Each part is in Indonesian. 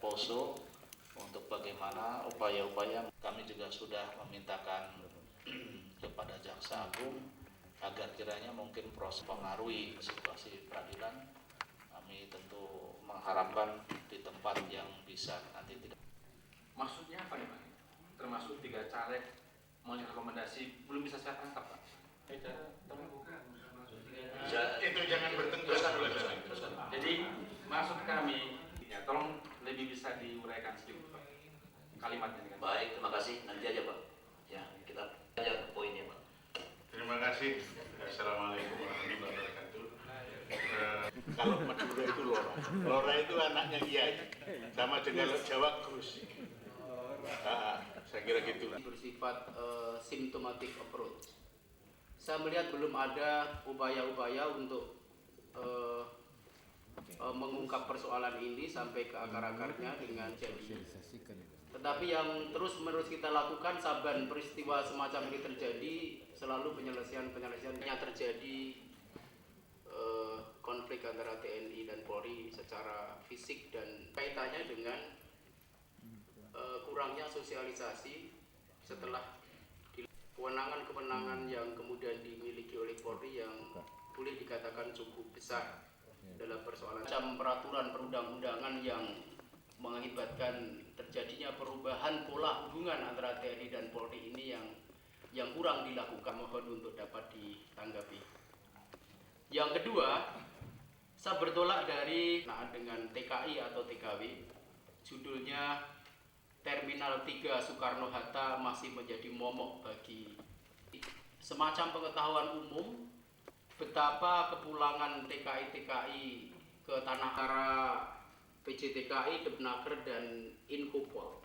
Poso untuk bagaimana upaya-upaya. Kami juga sudah memintakan kepada Jaksa Agung agar kiranya mungkin proses pengaruhi situasi peradilan. Kami tentu mengharapkan di tempat yang bisa nanti tidak. Maksudnya apa nih Pak? Termasuk 3 caleg mau rekomendasi belum bisa saya tangkap Pak. Itu jangan bertengkar. Jadi maksud kami, ya, tolong lebih bisa diuraikan sedikit Pak kalimatnya. Baik, terima kasih. Nanti aja Pak. Ya, kita aja poinnya Pak. Terima kasih. Assalamualaikum warahmatullahi wabarakatuh. Kalau Madura itu Lora. Lora itu anaknya Kiai. Sama dengan Jawa Gus. Saya kira gitu. Bersifat symptomatic approach. Saya melihat belum ada upaya-upaya untuk mengungkap persoalan ini sampai ke akar-akarnya dengan jadi. Tetapi yang terus-menerus kita lakukan saban peristiwa semacam ini terjadi, selalu penyelesaian yang terjadi konflik antara TNI dan Polri secara fisik dan kaitannya dengan kurangnya sosialisasi setelah kewenangan-kewenangan yang kemudian dimiliki oleh Polri yang boleh dikatakan cukup besar dalam persoalan macam peraturan perundang-undangan yang mengakibatkan terjadinya perubahan pola hubungan antara TNI dan Polri ini yang kurang dilakukan. Mohon untuk dapat ditanggapi. Yang kedua, saya bertolak dari dengan TKI atau TKW, judulnya Terminal 3 Soekarno-Hatta masih menjadi momok bagi semacam pengetahuan umum betapa kepulangan TKI-TKI ke Tanah Kara, PJTKI, Depnaker, dan Inkopol.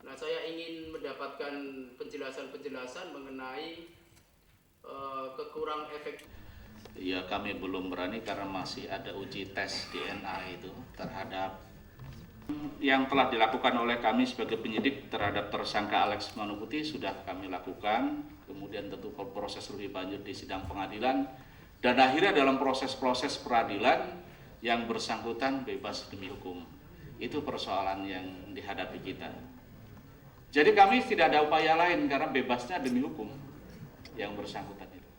Nah, saya ingin mendapatkan penjelasan-penjelasan mengenai kekurang efek. Ya, kami belum berani karena masih ada uji tes DNA itu terhadap yang telah dilakukan oleh kami sebagai penyidik terhadap tersangka Alex Manuputi sudah kami lakukan, kemudian tentu proses lebih lanjut di sidang pengadilan, dan akhirnya dalam proses-proses peradilan yang bersangkutan bebas demi hukum. Itu persoalan yang dihadapi kita. Jadi kami tidak ada upaya lain karena bebasnya demi hukum yang bersangkutan itu.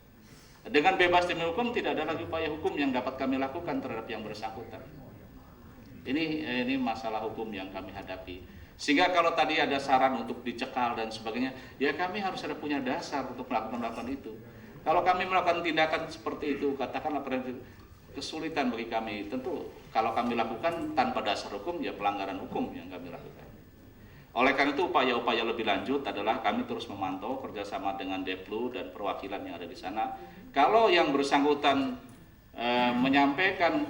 Dengan bebas demi hukum tidak ada lagi upaya hukum yang dapat kami lakukan terhadap yang bersangkutan. Ini masalah hukum yang kami hadapi. Sehingga kalau tadi ada saran untuk dicekal dan sebagainya, ya kami harus ada punya dasar untuk melakukan itu. Kalau kami melakukan tindakan seperti itu, katakanlah kesulitan bagi kami. Tentu kalau kami lakukan tanpa dasar hukum, ya pelanggaran hukum yang kami lakukan. Oleh karena itu upaya-upaya lebih lanjut adalah kami terus memantau kerjasama dengan Deplu dan perwakilan yang ada di sana. Kalau yang bersangkutan menyampaikan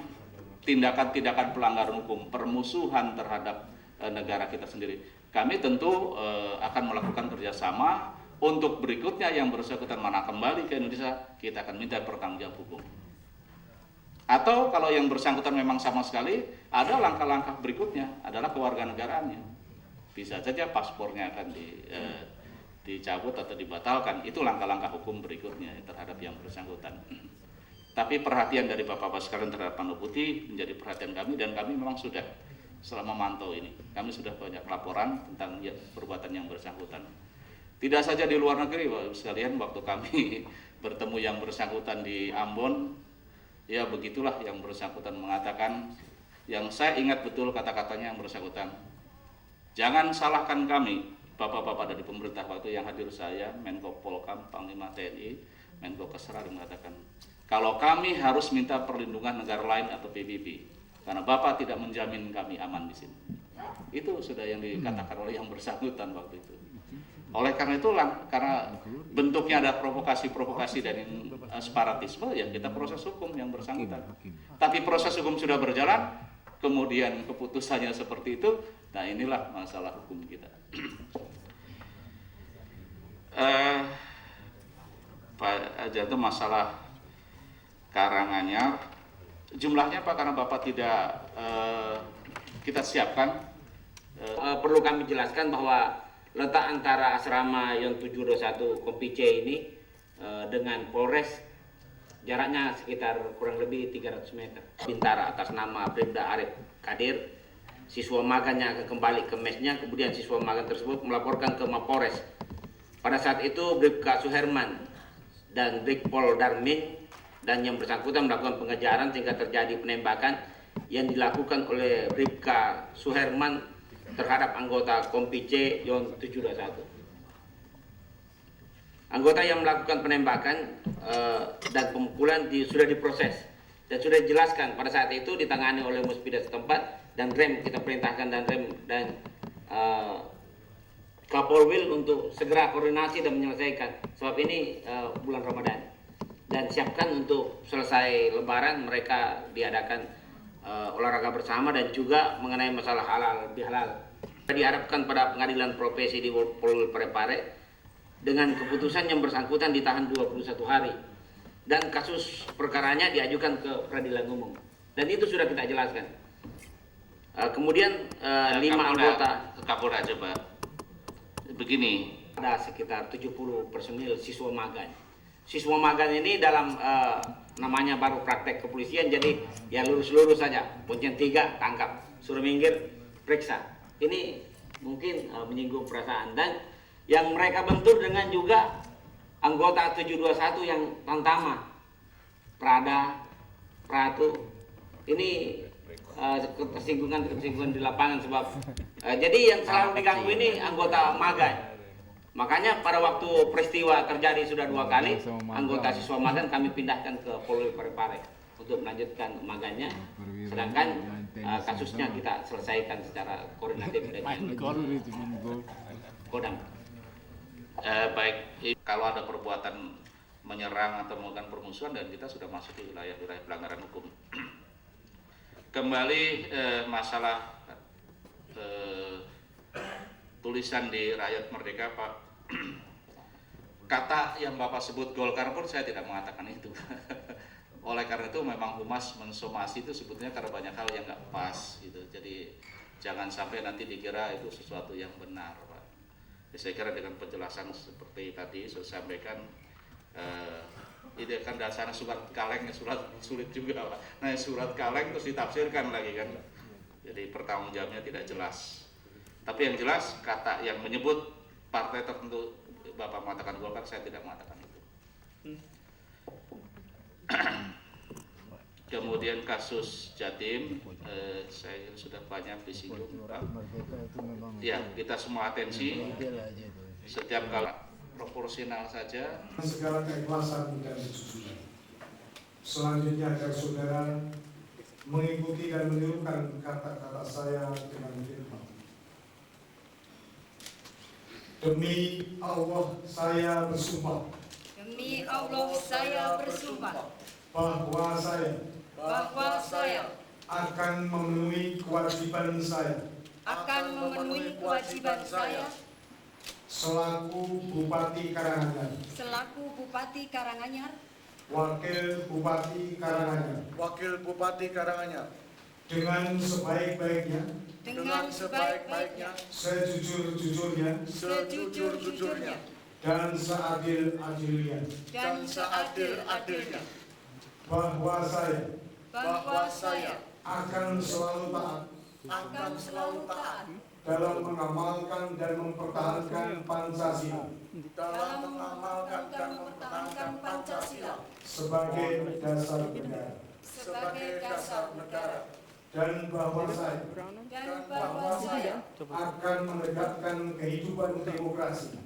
tindakan-tindakan pelanggaran hukum, permusuhan terhadap negara kita sendiri, kami tentu akan melakukan kerjasama untuk berikutnya yang bersangkutan mana kembali ke Indonesia, kita akan minta pertanggungjawab hukum. Atau kalau yang bersangkutan memang sama sekali, ada langkah-langkah berikutnya adalah kewarganegaraannya. Bisa saja paspornya akan dicabut atau dibatalkan. Itu langkah-langkah hukum berikutnya terhadap yang bersangkutan. Tapi perhatian dari Bapak-Bapak sekalian terhadap Manuputi menjadi perhatian kami, dan kami memang sudah selama memantau ini. Kami sudah banyak laporan tentang perbuatan yang bersangkutan. Tidak saja di luar negeri, Bapak sekalian, waktu kami bertemu yang bersangkutan di Ambon, ya begitulah yang bersangkutan mengatakan, yang saya ingat betul kata-katanya yang bersangkutan. Jangan salahkan kami, Bapak-Bapak dari pemerintah waktu yang hadir saya, Menko Polkam, Panglima TNI, Menko Kesra mengatakan, kalau kami harus minta perlindungan negara lain atau PBB, karena Bapak tidak menjamin kami aman di sini. Itu sudah yang dikatakan oleh yang bersangkutan waktu itu. Oleh karena itu, karena bentuknya ada provokasi-provokasi dan separatisme, ya kita proses hukum yang bersangkutan. Tapi proses hukum sudah berjalan, kemudian keputusannya seperti itu, nah inilah masalah hukum kita. Pak Jatuh, masalah Karanganyar, jumlahnya Pak, karena Bapak tidak kita siapkan. Perlu kami jelaskan bahwa letak antara asrama yang 721 Kompice ini dengan Polres jaraknya sekitar kurang lebih 300 meter. Bintara atas nama Bribda Arif Kadir siswa maganya akan kembali ke mesnya, kemudian siswa magang tersebut melaporkan ke Mapores. Pada saat itu Bribka Suherman dan Brigpol Darmin dan yang bersangkutan melakukan pengejaran sehingga terjadi penembakan yang dilakukan oleh Bribka Suherman terhadap anggota Kompi C Yon 721. Anggota yang melakukan penembakan dan pemukulan sudah diproses dan sudah dijelaskan pada saat itu ditangani oleh Muspida setempat dan rem kita perintahkan dan Kapolwil untuk segera koordinasi dan menyelesaikan sebab ini bulan Ramadan dan siapkan untuk selesai Lebaran mereka diadakan olahraga bersama dan juga mengenai masalah halal bihalal. Diharapkan pada pengadilan profesi di Polwil Parepare dengan keputusan yang bersangkutan ditahan 21 hari dan kasus perkaranya diajukan ke peradilan umum dan itu sudah kita jelaskan. Kemudian 5 anggota Kapolda coba begini, ada sekitar 70 personil siswa magang. Siswa magang ini dalam namanya baru praktek kepolisian jadi ya lurus-lurus saja. Poncen 3 tangkap, suruh minggir periksa. Ini mungkin menyinggung perasaan dan yang mereka bentur dengan juga anggota 721 yang Tantama, Prada, Pratu. Ini ketersinggungan di lapangan sebab jadi yang selalu diganggu ini anggota magang. Makanya pada waktu peristiwa terjadi sudah 2 kali anggota siswa magang kami pindahkan ke Polwil Parepare untuk melanjutkan magangnya, sedangkan kasusnya kita selesaikan secara koordinatif dengan Kodam. Baik, kalau ada perbuatan menyerang atau melakukan permusuhan dan kita sudah masuk di wilayah pelanggaran hukum. Kembali masalah tulisan di Rakyat Merdeka, Pak. Kata yang Bapak sebut Golkar pun saya tidak mengatakan itu. Oleh karena itu memang Humas mensomasi itu sebetulnya karena banyak hal yang nggak pas gitu. Jadi jangan sampai nanti dikira itu sesuatu yang benar, Pak. Saya kira dengan penjelasan seperti tadi saya sampaikan, ini kan dasarnya surat kaleng, surat sulit juga, Pak. Nah surat kaleng terus ditafsirkan lagi kan, jadi pertanggungjawabnya tidak jelas. Tapi yang jelas kata yang menyebut partai tertentu, Bapak mengatakan Golkar, saya tidak mengatakan itu. Kemudian kasus Jatim, saya sudah banyak disinggung, Pak. Ya, kita semua atensi. Setiap kali proporsional saja. Segala keikhlasan dan kejujuran. Selanjutnya agar saudara mengikuti dan menirukan kata-kata saya dengan firman. Demi Allah saya bersumpah. Demi Allah saya bersumpah Bahwa saya akan memenuhi kewajiban saya selaku Bupati Karanganyar, Wakil Bupati Karanganyar, dengan sebaik-baiknya, sejujur-jujurnya, dan seadil-adilnya, bahwa saya akan selalu taat dalam mengamalkan dan mempertahankan Pancasila sebagai dasar negara, dan bahwa saya akan menegakkan kehidupan demokrasi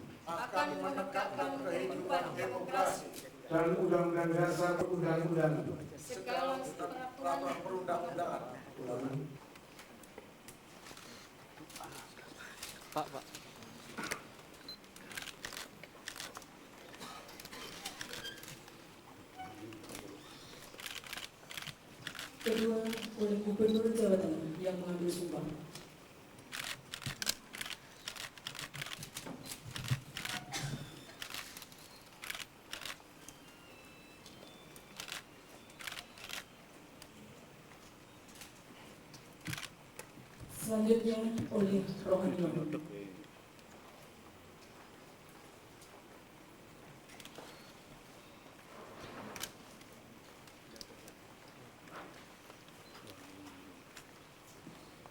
dan undang-undang dasar segala perundang-undangan. Pak. Kedua, oleh Gubernur Jawa Tengah yang mengambil sumpah. Selanjutnya oleh Rohani Mamun.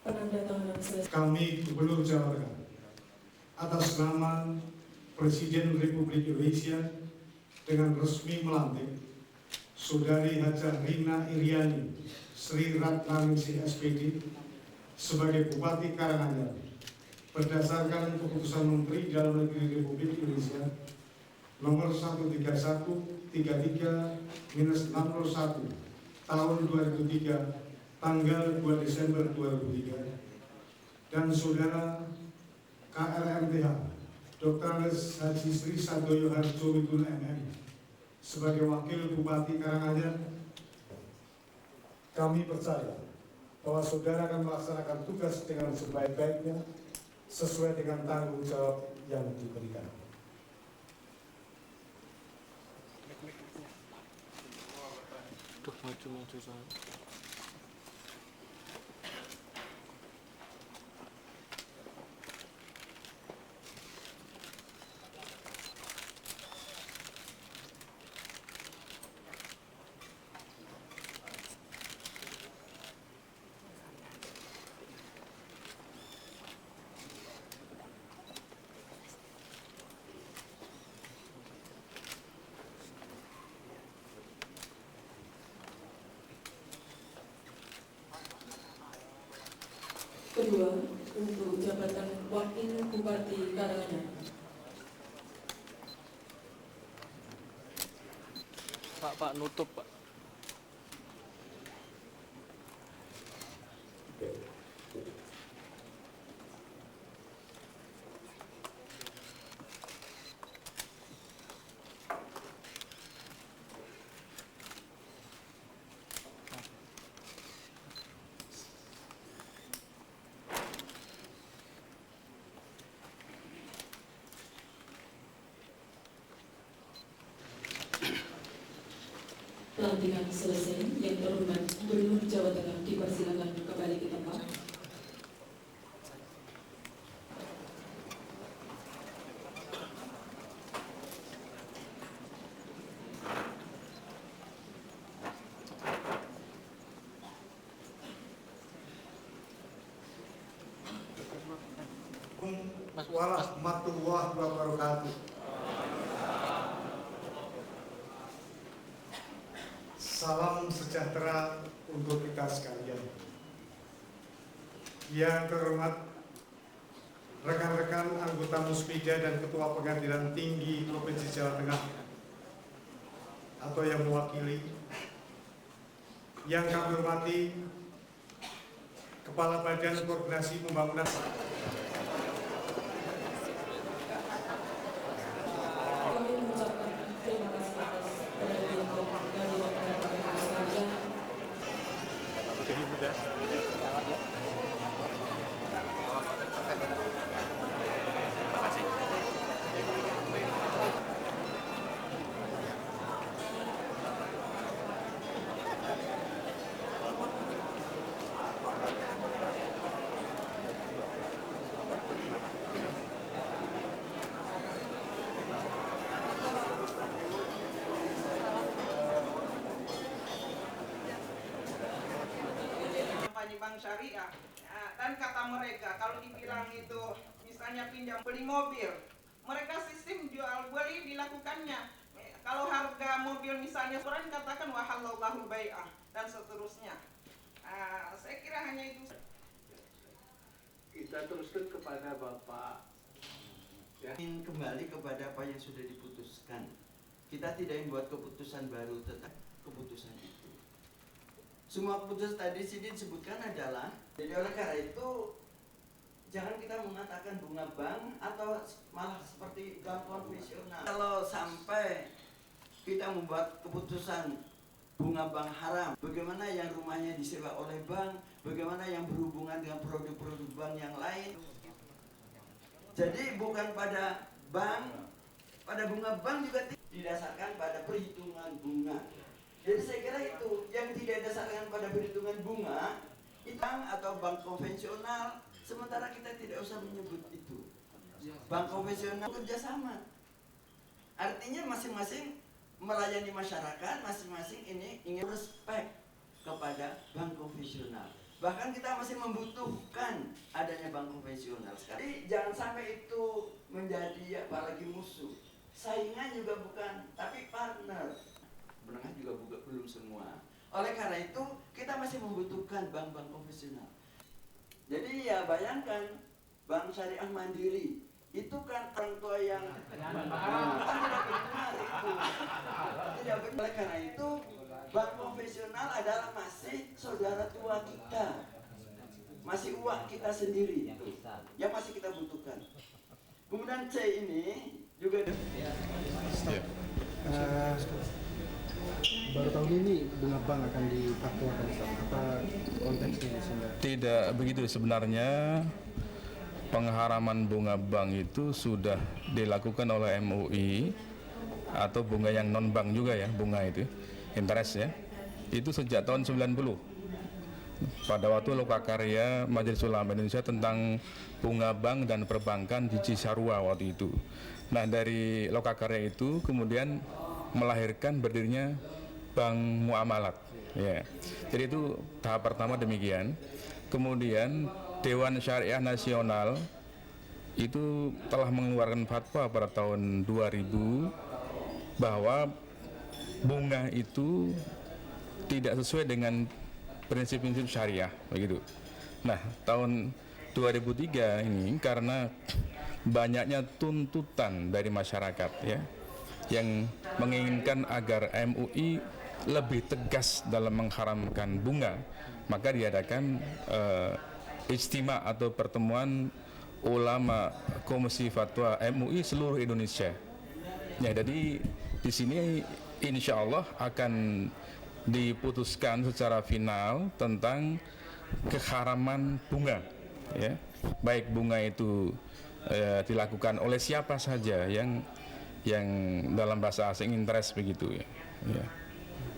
Penanda penandatanganan selesai. Kami Gubernur Jawa Tengah atas nama Presiden Republik Indonesia dengan resmi melantik Saudari Hajah Rina Iriani Sri Ratnaningsih SPD sebagai Bupati Karanganyar berdasarkan keputusan Menteri Dalam Negeri Republik Indonesia nomor 13133-61 tahun 2003 tanggal 2 Desember 2003 dan Saudara KRMTH Dr. Andes Haji Sri Sadoyo Harjo Widul MM sebagai Wakil Bupati Karanganyar. Kami percaya bahwa saudara akan melaksanakan tugas dengan sebaik-baiknya sesuai dengan tanggung jawab yang diberikan. Kedua, untuk jabatan Wakil Bupati Karanganyar. Pak, nutup Pak. Pelantikan selesai. Yang terhormat Gubernur Jawa Tengah dipersilakan kembali ke tempat. Warahmatullahi wabarakatuh. Salam sejahtera untuk kita sekalian. Yang terhormat rekan-rekan anggota Muspida dan Ketua Pengadilan Tinggi Provinsi Jawa Tengah atau yang mewakili. Yang kami hormati Kepala Badan Koordinasi Pembangunan. Kami mengucapkan terima kasih atas perhatian dari rekan-rekan sekalian. Bank syariah. Nah, dan kata mereka kalau dibilang itu misalnya pinjam beli mobil, mereka sistem jual beli dilakukannya. Kalau harga mobil misalnya Quran katakan wahallallahu bai'ah dan seterusnya. Saya kira hanya itu. Kita teruskan kepada Bapak. Ya. Kembali kepada apa yang sudah diputuskan. Kita tidak membuat keputusan baru, tetap keputusan itu. Semua keputusan tadi sini disebutkan adalah, jadi oleh karena itu jangan kita mengatakan bunga bank atau malah seperti bank konvensional. Kalau sampai kita membuat keputusan bunga bank haram, bagaimana yang rumahnya disewa oleh bank, bagaimana yang berhubungan dengan produk-produk bank yang lain. Jadi bukan pada bank, pada bunga bank juga didasarkan pada perhitungan bunga. Jadi saya kira itu yang tidak didasarkan pada perhitungan bunga itu bank atau bank konvensional. Sementara kita tidak usah menyebut itu. Bank konvensional kerjasama. Artinya masing-masing melayani masyarakat, masing-masing ini ingin respect kepada bank konvensional. Bahkan kita masih membutuhkan adanya bank konvensional sekarang. Jadi jangan sampai itu menjadi apalagi musuh. Saingan juga bukan, tapi partner. Menengah juga belum semua. Oleh karena itu kita masih membutuhkan bank-bank konvensional. Jadi ya bayangkan bank syariah mandiri itu kan orang tua yang tidak benar itu. Tidak benar. Oleh karena itu bank konvensional adalah masih saudara tua kita, masih uang kita sendiri yang masih kita butuhkan. Kemudian C ini juga baru tahun ini bunga bank akan difatwakan, apa konteksnya sehingga? Tidak begitu sebenarnya. Pengharaman bunga bank itu sudah dilakukan oleh MUI atau bunga yang non bank juga ya, bunga itu interest ya, itu sejak tahun 90 pada waktu Lokakarya Majelis Ulama Indonesia tentang bunga bank dan perbankan di Cisarua waktu itu. Nah dari Lokakarya itu kemudian melahirkan berdirinya Bank Muamalat ya. Jadi itu tahap pertama demikian. Kemudian Dewan Syariah Nasional itu telah mengeluarkan fatwa pada tahun 2000 bahwa bunga itu tidak sesuai dengan prinsip-prinsip syariah begitu. Nah, tahun 2003 ini karena banyaknya tuntutan dari masyarakat ya yang menginginkan agar MUI lebih tegas dalam mengharamkan bunga, maka diadakan ijtima atau pertemuan ulama Komisi Fatwa MUI seluruh Indonesia. Ya, jadi di sini insya Allah akan diputuskan secara final tentang keharaman bunga ya, baik bunga itu dilakukan oleh siapa saja yang dalam bahasa asing interest begitu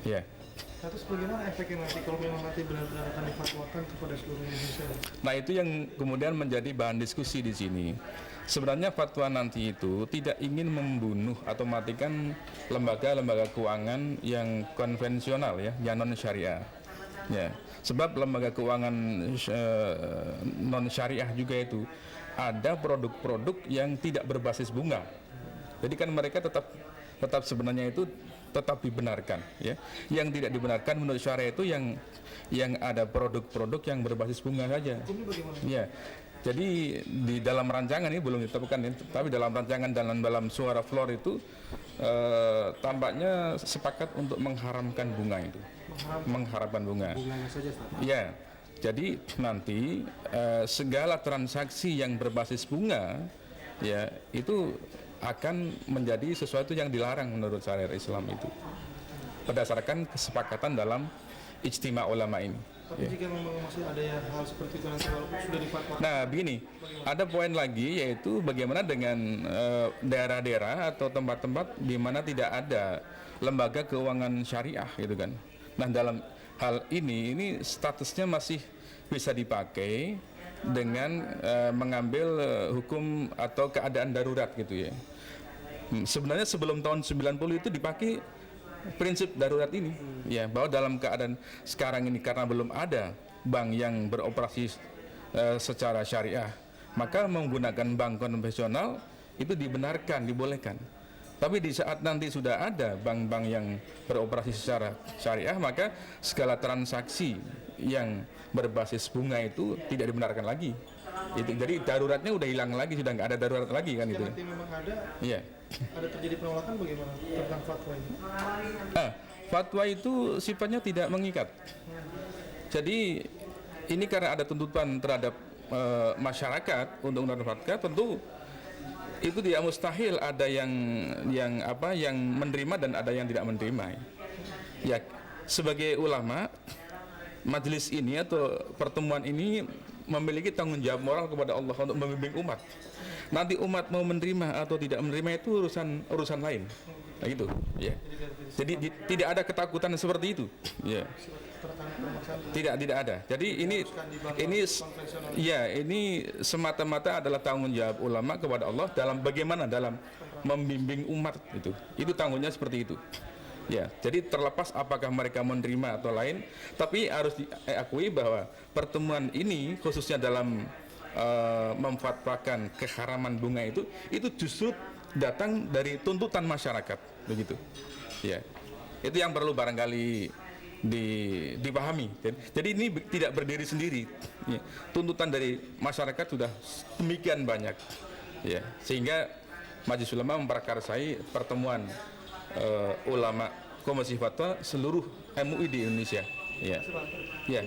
ya. Terus bagaimana efeknya nanti kalau memang nanti benar-benar akan difatwakan kepada seluruh Indonesia? Nah itu yang kemudian menjadi bahan diskusi di sini. Sebenarnya fatwa nanti itu tidak ingin membunuh atau matikan lembaga-lembaga keuangan yang konvensional ya, yang non syariah. Ya, sebab lembaga keuangan non syariah juga itu ada produk-produk yang tidak berbasis bunga. Jadi kan mereka tetap sebenarnya itu tetap dibenarkan ya. Yang tidak dibenarkan menurut syariah itu yang ada produk-produk yang berbasis bunga saja. Ya. Jadi di dalam rancangan ini belum ditetapkan, tapi dalam rancangan dalam suara floor itu tampaknya sepakat untuk mengharamkan bunga itu. Mengharamkan bunga. Bunganya saja, ya. Jadi nanti segala transaksi yang berbasis bunga ya itu akan menjadi sesuatu yang dilarang menurut syariat Islam itu berdasarkan kesepakatan dalam ijtima ulama ini. Tapi jika memang masih ada yang hal seperti itu nanti walaupun sudah difatwakan. Nah begini, ada poin lagi yaitu bagaimana dengan daerah-daerah atau tempat-tempat di mana tidak ada lembaga keuangan syariah gitu kan. Nah dalam hal ini statusnya masih bisa dipakai dengan mengambil hukum atau keadaan darurat gitu ya. Sebenarnya sebelum tahun 90 itu dipakai prinsip darurat ini ya, bahwa dalam keadaan sekarang ini karena belum ada bank yang beroperasi secara syariah, maka menggunakan bank konvensional itu dibenarkan, dibolehkan. Tapi di saat nanti sudah ada bank-bank yang beroperasi secara syariah, maka segala transaksi yang berbasis bunga itu tidak dibenarkan lagi. Jadi daruratnya udah hilang lagi, sudah nggak ada darurat lagi kan itu. Nanti memang ada. Iya. Ada terjadi penolakan bagaimana tentang fatwa ini? Fatwa itu sifatnya tidak mengikat. Jadi ini karena ada tuntutan terhadap masyarakat untuk menolak fatwa, tentu itu tidak mustahil ada yang menerima dan ada yang tidak menerima. Ya, sebagai ulama, majelis ini atau pertemuan ini memiliki tanggung jawab moral kepada Allah untuk membimbing umat. Nanti umat mau menerima atau tidak menerima itu urusan lain. Nah, gitu, ya. Jadi tidak ada ketakutan seperti itu. Ya. Tidak ada. Jadi ini semata-mata adalah tanggung jawab ulama kepada Allah dalam bagaimana dalam membimbing umat itu. Itu tanggungnya seperti itu. Ya, jadi terlepas apakah mereka menerima atau lain, tapi harus diakui bahwa pertemuan ini khususnya dalam memfatwakan keharaman bunga itu justru datang dari tuntutan masyarakat, begitu. Ya, itu yang perlu barangkali dipahami. Jadi ini tidak berdiri sendiri. Ya, tuntutan dari masyarakat sudah demikian banyak, ya, sehingga Majelis Ulama memprakarsai pertemuan ulama Komisi Fatwa seluruh MUI di Indonesia. Ya. Ya.